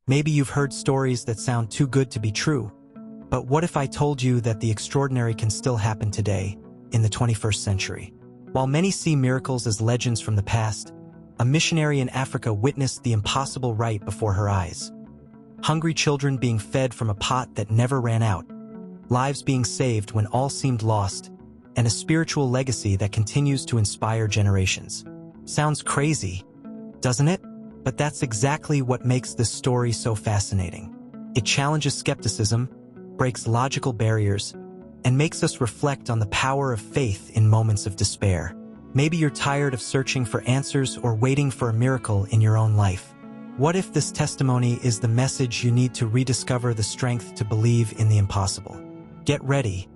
Maybe you've heard stories that sound too good to be true. But what if I told you that the extraordinary can still happen today, in the 21st century? While many see miracles as legends from the past, a missionary in Africa witnessed the impossible right before her eyes. Hungry children being fed from a pot that never ran out, lives being saved when all seemed lost, and a spiritual legacy that continues to inspire generations. Sounds crazy, doesn't it? But that's exactly what makes this story so fascinating. It challenges skepticism, breaks logical barriers, and makes us reflect on the power of faith in moments of despair. Maybe you're tired of searching for answers or waiting for a miracle in your own life. What if this testimony is the message you need to rediscover the strength to believe in the impossible? Get ready,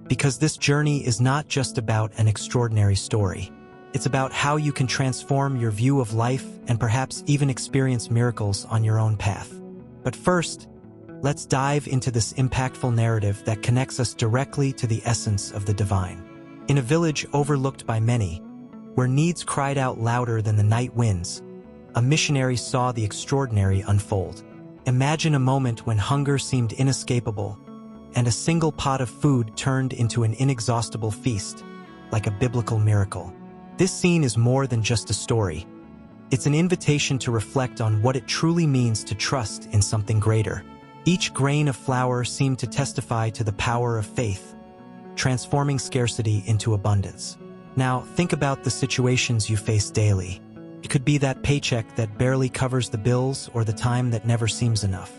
because this journey is not just about an extraordinary story. It's about how you can transform your view of life and perhaps even experience miracles on your own path. But first, let's dive into this impactful narrative that connects us directly to the essence of the divine. In a village overlooked by many, where needs cried out louder than the night winds, a missionary saw the extraordinary unfold. Imagine a moment when hunger seemed inescapable, and a single pot of food turned into an inexhaustible feast, like a biblical miracle. This scene is more than just a story. It's an invitation to reflect on what it truly means to trust in something greater. Each grain of flour seemed to testify to the power of faith, transforming scarcity into abundance. Now, think about the situations you face daily. It could be that paycheck that barely covers the bills or the time that never seems enough.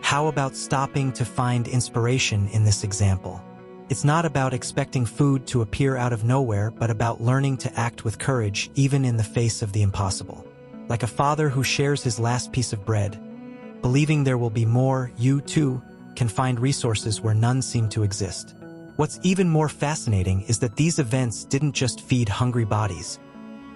How about stopping to find inspiration in this example? It's not about expecting food to appear out of nowhere, but about learning to act with courage even in the face of the impossible. Like a father who shares his last piece of bread, believing there will be more, you too can find resources where none seem to exist. What's even more fascinating is that these events didn't just feed hungry bodies,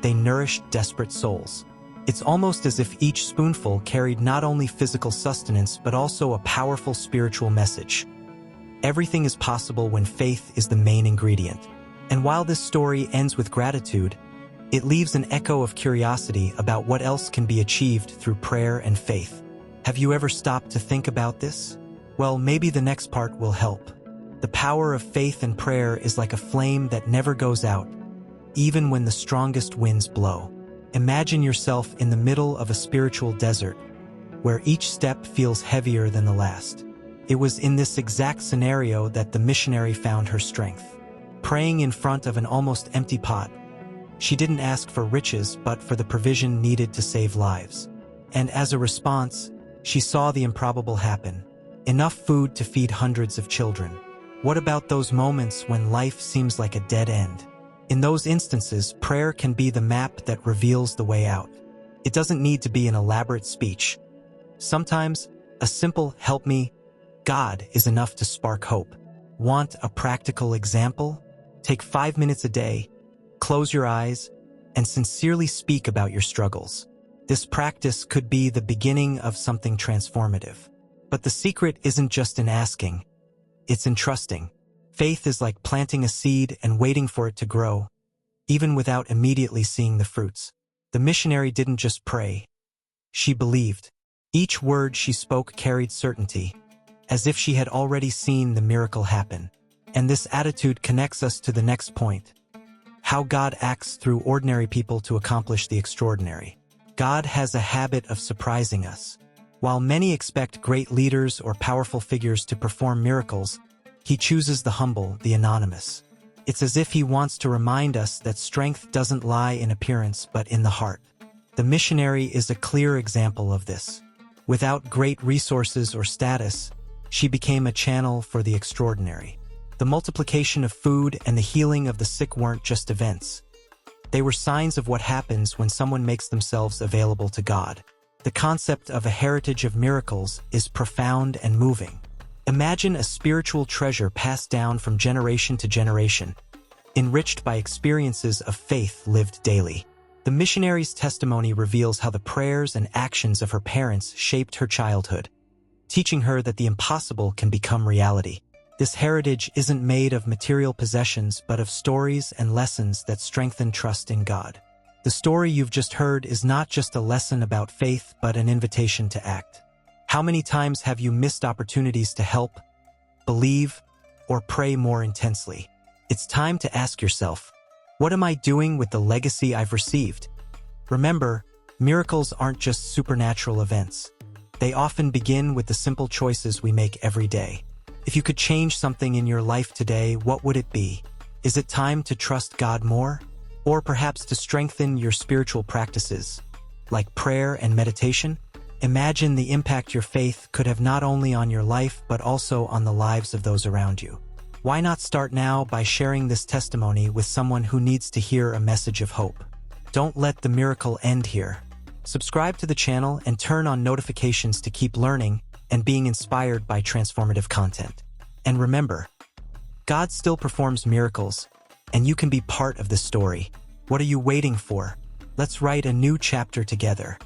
they nourished desperate souls. It's almost as if each spoonful carried not only physical sustenance but also a powerful spiritual message. Everything is possible when faith is the main ingredient. And while this story ends with gratitude, it leaves an echo of curiosity about what else can be achieved through prayer and faith. Have you ever stopped to think about this? Well, maybe the next part will help. The power of faith and prayer is like a flame that never goes out, even when the strongest winds blow. Imagine yourself in the middle of a spiritual desert, where each step feels heavier than the last. It was in this exact scenario that the missionary found her strength. Praying in front of an almost empty pot, she didn't ask for riches but for the provision needed to save lives. And as a response, she saw the improbable happen. Enough food to feed hundreds of children. What about those moments when life seems like a dead end? In those instances, prayer can be the map that reveals the way out. It doesn't need to be an elaborate speech. Sometimes, a simple "help me, God" is enough to spark hope. Want a practical example? Take 5 minutes a day, close your eyes, and sincerely speak about your struggles. This practice could be the beginning of something transformative. But the secret isn't just in asking, it's in trusting. Faith is like planting a seed and waiting for it to grow, even without immediately seeing the fruits. The missionary didn't just pray. She believed. Each word she spoke carried certainty, as if she had already seen the miracle happen. And this attitude connects us to the next point: how God acts through ordinary people to accomplish the extraordinary. God has a habit of surprising us. While many expect great leaders or powerful figures to perform miracles, He chooses the humble, the anonymous. It's as if He wants to remind us that strength doesn't lie in appearance but in the heart. The missionary is a clear example of this. Without great resources or status, she became a channel for the extraordinary. The multiplication of food and the healing of the sick weren't just events. They were signs of what happens when someone makes themselves available to God. The concept of a heritage of miracles is profound and moving. Imagine a spiritual treasure passed down from generation to generation, enriched by experiences of faith lived daily. The missionary's testimony reveals how the prayers and actions of her parents shaped her childhood, teaching her that the impossible can become reality. This heritage isn't made of material possessions but of stories and lessons that strengthen trust in God. The story you've just heard is not just a lesson about faith but an invitation to act. How many times have you missed opportunities to help, believe, or pray more intensely? It's time to ask yourself, what am I doing with the legacy I've received? Remember, miracles aren't just supernatural events. They often begin with the simple choices we make every day. If you could change something in your life today, what would it be? Is it time to trust God more? Or perhaps to strengthen your spiritual practices, like prayer and meditation? Imagine the impact your faith could have not only on your life, but also on the lives of those around you. Why not start now by sharing this testimony with someone who needs to hear a message of hope? Don't let the miracle end here. Subscribe to the channel and turn on notifications to keep learning and being inspired by transformative content. And remember, God still performs miracles, and you can be part of the story. What are you waiting for? Let's write a new chapter together.